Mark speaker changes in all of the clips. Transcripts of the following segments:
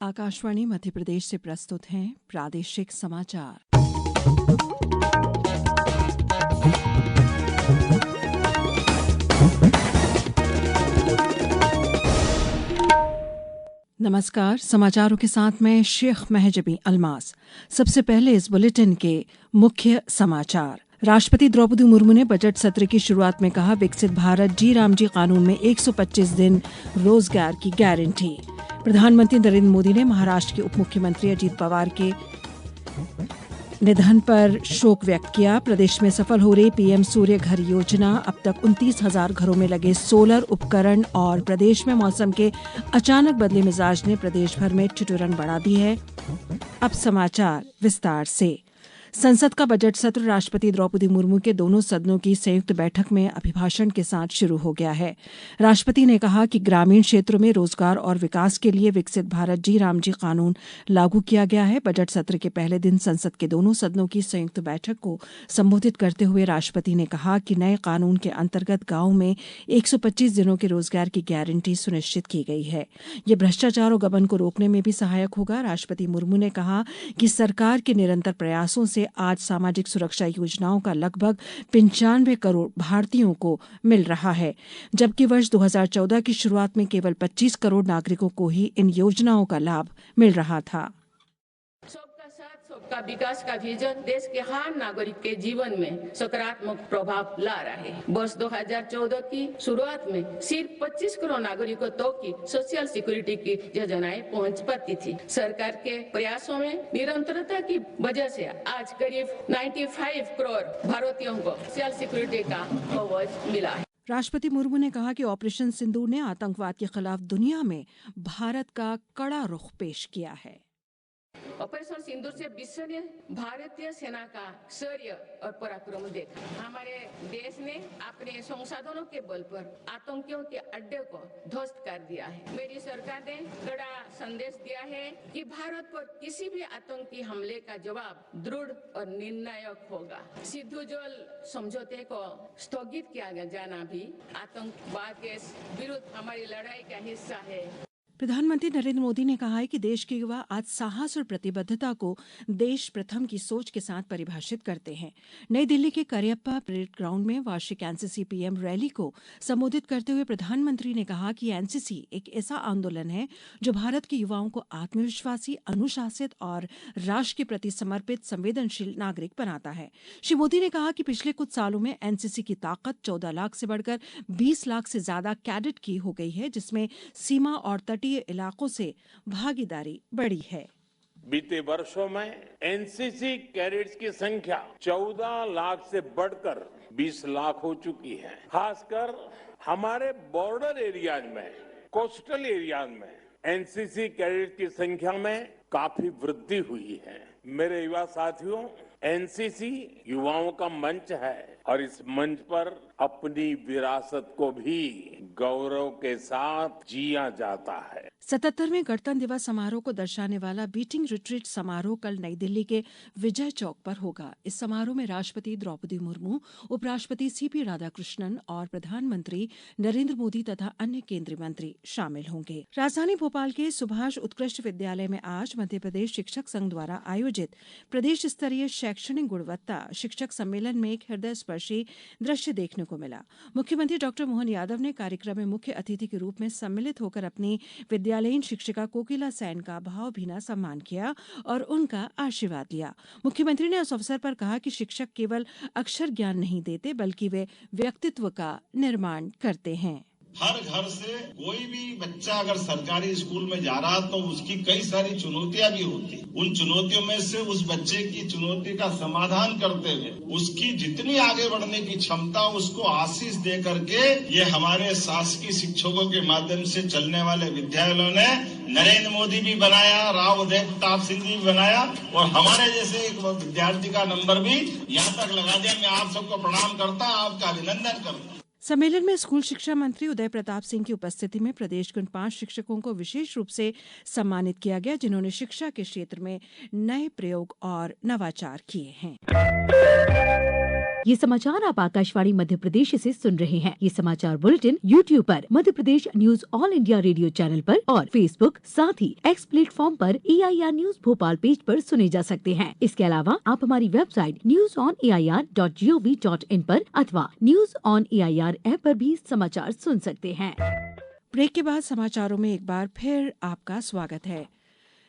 Speaker 1: आकाशवाणी मध्य प्रदेश से प्रस्तुत हैं प्रादेशिक समाचार। नमस्कार, समाचारों के साथ मैं शेख मेहजबी अल्मास। सबसे पहले इस बुलेटिन के मुख्य समाचार। राष्ट्रपति द्रौपदी मुर्मू ने बजट सत्र की शुरुआत में कहा, विकसित भारत जी रामजी कानून में 125 दिन रोजगार की गारंटी। प्रधानमंत्री नरेंद्र मोदी ने महाराष्ट्र के उप मुख्यमंत्री अजीत पवार के निधन पर शोक व्यक्त किया। प्रदेश में सफल हो रही पीएम सूर्य घर योजना, अब तक 29,000 घरों में लगे सोलर उपकरण और प्रदेश में मौसम के अचानक बदले मिजाज ने प्रदेश भर में ठिठुरन बढ़ा दी है। अब समाचार विस्तार से। संसद का बजट सत्र राष्ट्रपति द्रौपदी मुर्मू के दोनों सदनों की संयुक्त बैठक में अभिभाषण के साथ शुरू हो गया है। राष्ट्रपति ने कहा कि ग्रामीण क्षेत्रों में रोजगार और विकास के लिए विकसित भारत जी रामजी कानून लागू किया गया है। बजट सत्र के पहले दिन संसद के दोनों सदनों की संयुक्त बैठक को संबोधित करते हुए राष्ट्रपति ने कहा कि नए कानून के अंतर्गत गांव में 125 दिनों के रोजगार की गारंटी सुनिश्चित की गई है। यह भ्रष्टाचार और गबन को रोकने में भी सहायक होगा। राष्ट्रपति मुर्मू ने कहा कि सरकार के निरंतर प्रयासों से आज सामाजिक सुरक्षा योजनाओं का लगभग 95 करोड़ भारतीयों को मिल रहा है, जबकि वर्ष 2014 की शुरुआत में केवल 25 करोड़ नागरिकों को ही इन योजनाओं का लाभ मिल रहा था।
Speaker 2: सबका साथ सबका विकास का विजन देश के हर नागरिक के जीवन में सकारात्मक प्रभाव ला रहा है। वर्ष 2014 की शुरुआत में सिर्फ 25 करोड़ नागरिकों तक की सोशल सिक्योरिटी की योजनाएं पहुंच पाती थी। सरकार के प्रयासों में निरंतरता की वजह से आज करीब 95 करोड़ भारतीयों को सोशल सिक्योरिटी का कवच मिला है।
Speaker 1: राष्ट्रपति मुर्मू ने कहा कि ऑपरेशन सिंदूर ने आतंकवाद के खिलाफ दुनिया में भारत का कड़ा रुख पेश किया है।
Speaker 2: ऑपरेशन सिंदूर से विश्व ने भारतीय सेना का शौर्य और पराक्रम देखा। हमारे देश ने अपने संसाधनों के बल पर आतंकियों के अड्डे को ध्वस्त कर दिया है। मेरी सरकार ने कड़ा संदेश दिया है कि भारत पर किसी भी आतंकी हमले का जवाब दृढ़ और निर्णायक होगा। सिंधु जल समझौते को स्थगित किया जाना भी आतंकवाद के विरुद्ध हमारी लड़ाई का हिस्सा है।
Speaker 1: प्रधानमंत्री नरेंद्र मोदी ने कहा है कि देश के युवा आज साहस और प्रतिबद्धता को देश प्रथम की सोच के साथ परिभाषित करते हैं। नई दिल्ली के करियप्पा परेड ग्राउंड में वार्षिक एनसीसी पीएम रैली को संबोधित करते हुए प्रधानमंत्री ने कहा कि एनसीसी एक ऐसा आंदोलन है जो भारत के युवाओं को आत्मविश्वासी, अनुशासित और राष्ट्र के प्रति समर्पित संवेदनशील नागरिक बनाता है। श्री मोदी ने कहा कि पिछले कुछ सालों में एनसीसी की ताकत 14 लाख से बढ़कर 20 लाख से ज्यादा कैडेट की हो गई है, जिसमें सीमा और तटीय इलाकों से भागीदारी बढ़ी है।
Speaker 3: बीते वर्षों में एनसीसी कैडेट्स की संख्या 14 लाख से बढ़कर 20 लाख हो चुकी है। खासकर हमारे बॉर्डर एरियाज में, कोस्टल एरियाज में एनसीसी कैडेट्स की संख्या में काफी वृद्धि हुई है। मेरे युवा साथियों, एनसीसी युवाओं का मंच है और इस मंच पर अपनी विरासत को भी गौरव के साथ जिया जाता है।
Speaker 1: 77वें गणतंत्र दिवस समारोह को दर्शाने वाला बीटिंग रिट्रीट समारोह कल नई दिल्ली के विजय चौक पर होगा। इस समारोह में राष्ट्रपति द्रौपदी मुर्मू, उपराष्ट्रपति सीपी राधाकृष्णन और प्रधानमंत्री नरेंद्र मोदी तथा अन्य केंद्रीय मंत्री शामिल होंगे। राजधानी भोपाल के सुभाष उत्कृष्ट विद्यालय में आज मध्य प्रदेश शिक्षक संघ द्वारा आयोजित प्रदेश स्तरीय शैक्षणिक गुणवत्ता शिक्षक सम्मेलन में एक हृदय स्पर्शी दृश्य देखने को मिला। मुख्यमंत्री डॉक्टर मोहन यादव ने कार्यक्रम में मुख्य अतिथि के रूप में सम्मिलित होकर अपनी विद्यालयीन शिक्षिका कोकिला सेन का भावभीना सम्मान किया और उनका आशीर्वाद लिया। मुख्यमंत्री ने इस अवसर पर कहा कि शिक्षक केवल अक्षर ज्ञान नहीं देते, बल्कि वे व्यक्तित्व का निर्माण करते हैं।
Speaker 4: हर घर से कोई भी बच्चा अगर सरकारी स्कूल में जा रहा तो उसकी कई सारी चुनौतियां भी होती। उन चुनौतियों में से उस बच्चे की चुनौती का समाधान करते हुए उसकी जितनी आगे बढ़ने की क्षमता, उसको आशीष दे करके ये हमारे शासकीय शिक्षकों के माध्यम से चलने वाले विद्यालयों ने नरेंद्र मोदी भी बनाया, राव उदय प्रताप सिंह भी बनाया और हमारे जैसे एक विद्यार्थी का नंबर भी यहाँ तक लगा दिया। मैं आप सबको प्रणाम करता हूँ, आपका अभिनंदन करता हूँ।
Speaker 1: सम्मेलन में स्कूल शिक्षा मंत्री उदय प्रताप सिंह की उपस्थिति में प्रदेश के उन 5 शिक्षकों को विशेष रूप से सम्मानित किया गया जिन्होंने शिक्षा के क्षेत्र में नए प्रयोग और नवाचार किए हैं।
Speaker 5: ये समाचार आप आकाशवाणी मध्य प्रदेश से सुन रहे हैं। ये समाचार बुलेटिन YouTube पर Madhya Pradesh news all India radio channel पर और Facebook साथ ही X प्लेटफॉर्म पर AIR न्यूज भोपाल पेज पर सुने जा सकते हैं। इसके अलावा आप हमारी वेबसाइट newsonair.gov.in पर अथवा न्यूज ऑन AIR ऐप पर भी समाचार सुन सकते हैं।
Speaker 1: ब्रेक के बाद समाचारों में एक बार फिर आपका स्वागत है।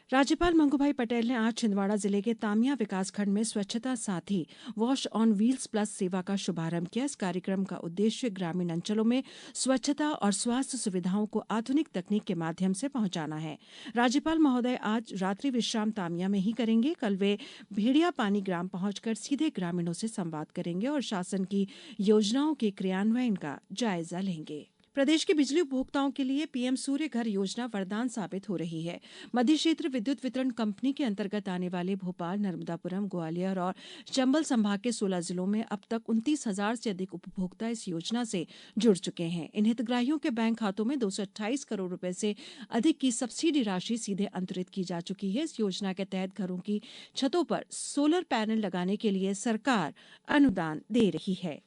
Speaker 1: राज्यपाल मंगूभाई पटेल ने आज छिंदवाड़ा जिले के तामिया विकासखंड में स्वच्छता साथी वॉश ऑन व्हील्स प्लस सेवा का शुभारंभ किया। इस कार्यक्रम का उद्देश्य ग्रामीण अंचलों में स्वच्छता और स्वास्थ्य सुविधाओं को आधुनिक तकनीक के माध्यम से पहुंचाना है। राज्यपाल महोदय आज रात्रि विश्राम तामिया में ही करेंगे। कल वे भेड़िया पानी ग्राम पहुंचकर सीधे ग्रामीणों से संवाद करेंगे और शासन की योजनाओं के क्रियान्वयन का जायजा लेंगे। प्रदेश के बिजली उपभोक्ताओं के लिए पीएम सूर्य घर योजना वरदान साबित हो रही है। मध्य क्षेत्र विद्युत वितरण कंपनी के अंतर्गत आने वाले भोपाल, नर्मदापुरम, ग्वालियर और चंबल संभाग के 16 जिलों में अब तक 29,000 से अधिक उपभोक्ता इस योजना से जुड़ चुके हैं। इन हितग्राहियों के बैंक खातों में 228 करोड़ रुपए से अधिक की सब्सिडी राशि सीधे अंतरित की जा चुकी है। इस योजना के तहत घरों की छतों पर सोलर पैनल लगाने के लिए सरकार अनुदान दे रही है।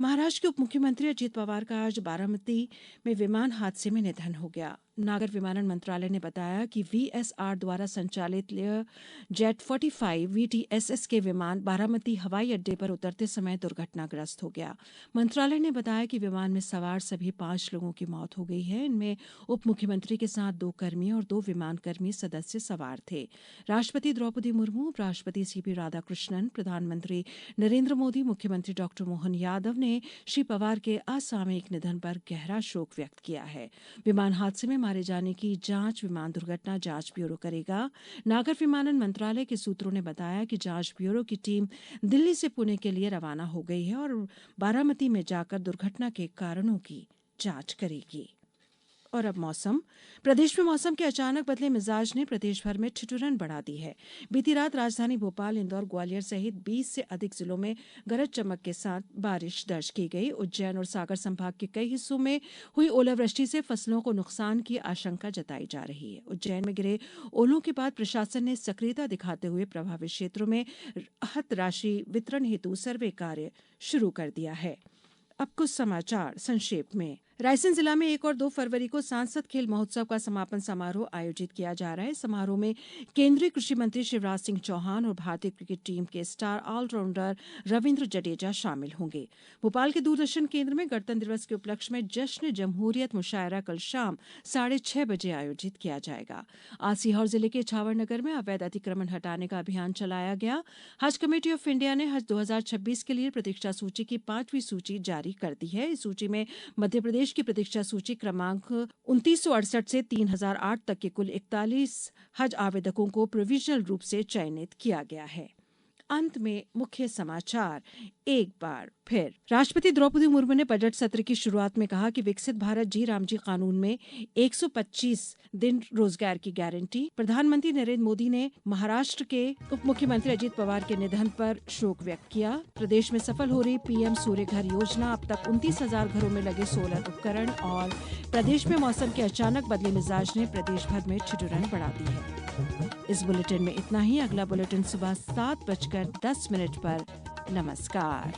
Speaker 1: महाराष्ट्र के उप मुख्यमंत्री अजित पवार का आज बारामती में विमान हादसे में निधन हो गया। नागर विमानन मंत्रालय ने बताया कि VSR द्वारा संचालित लेयर जेट 45 VTSS के विमान बारामती हवाई अड्डे पर उतरते समय दुर्घटनाग्रस्त हो गया। मंत्रालय ने बताया कि विमान में सवार सभी 5 लोगों की मौत हो गई है। इनमें उप मुख्यमंत्री के साथ 2 कर्मी और 2 विमानकर्मी सदस्य सवार थे। राष्ट्रपति द्रौपदी मुर्मू, उपराष्ट्रपति CP राधाकृष्णन, प्रधानमंत्री नरेंद्र मोदी, मुख्यमंत्री डॉक्टर मोहन यादव ने श्री पवार के असामयिक निधन पर गहरा शोक व्यक्त किया है। विमान हादसे में मारे जाने की जांच विमान दुर्घटना जांच ब्यूरो करेगा। नागर विमानन मंत्रालय के सूत्रों ने बताया कि जांच ब्यूरो की टीम दिल्ली से पुणे के लिए रवाना हो गई है और बारामती में जाकर दुर्घटना के कारणों की जांच करेगी। और अब मौसम। प्रदेश में मौसम के अचानक बदले मिजाज ने प्रदेश भर में ठिठुरन बढ़ा दी है। बीती रात राजधानी भोपाल, इंदौर, ग्वालियर सहित 20 से अधिक जिलों में गरज चमक के साथ बारिश दर्ज की गई। उज्जैन और सागर संभाग के कई हिस्सों में हुई ओलावृष्टि से फसलों को नुकसान की आशंका जताई जा रही है। उज्जैन में गिरे ओलों के बाद प्रशासन ने सक्रियता दिखाते हुए प्रभावित क्षेत्रों में राहत राशि वितरण हेतु सर्वे कार्य शुरू कर दिया है। अब कुछ समाचार संक्षेप में। रायसेन जिला में 1 और 2 फरवरी को सांसद खेल महोत्सव का समापन समारोह आयोजित किया जा रहा है। समारोह में केंद्रीय कृषि मंत्री शिवराज सिंह चौहान और भारतीय क्रिकेट टीम के स्टार ऑलराउंडर रविंद्र जडेजा शामिल होंगे। भोपाल के दूरदर्शन केंद्र में गणतंत्र दिवस के उपलक्ष्य में जश्न जमहूरियत मुशायरा कल शाम 6:30 बजे आयोजित किया जाएगा। आज सीहोर जिले के छावर नगर में अवैध अतिक्रमण हटाने का अभियान चलाया गया। हज कमेटी ऑफ इंडिया ने हज 2026 के लिए प्रतीक्षा सूची की 5वीं सूची जारी कर दी है। इस सूची में मध्य प्रदेश की प्रतीक्षा सूची क्रमांक 2968 से 3008 तक के कुल 41 हज आवेदकों को प्रोविजनल रूप से चयनित किया गया है। अंत में मुख्य समाचार एक बार फिर। राष्ट्रपति द्रौपदी मुर्मू ने बजट सत्र की शुरुआत में कहा कि विकसित भारत जी रामजी कानून में 125 दिन रोजगार की गारंटी। प्रधानमंत्री नरेंद्र मोदी ने महाराष्ट्र के उप मुख्यमंत्री अजित पवार के निधन पर शोक व्यक्त किया। प्रदेश में सफल हो रही पीएम सूर्य घर योजना, अब तक 29,000 घरों में लगे सोलर उपकरण। और प्रदेश में मौसम के अचानक बदले मिजाज ने प्रदेश भर में ठिठुरन बढ़ा दी है। इस बुलेटिन में इतना ही। अगला बुलेटिन सुबह 7:10 पर। नमस्कार।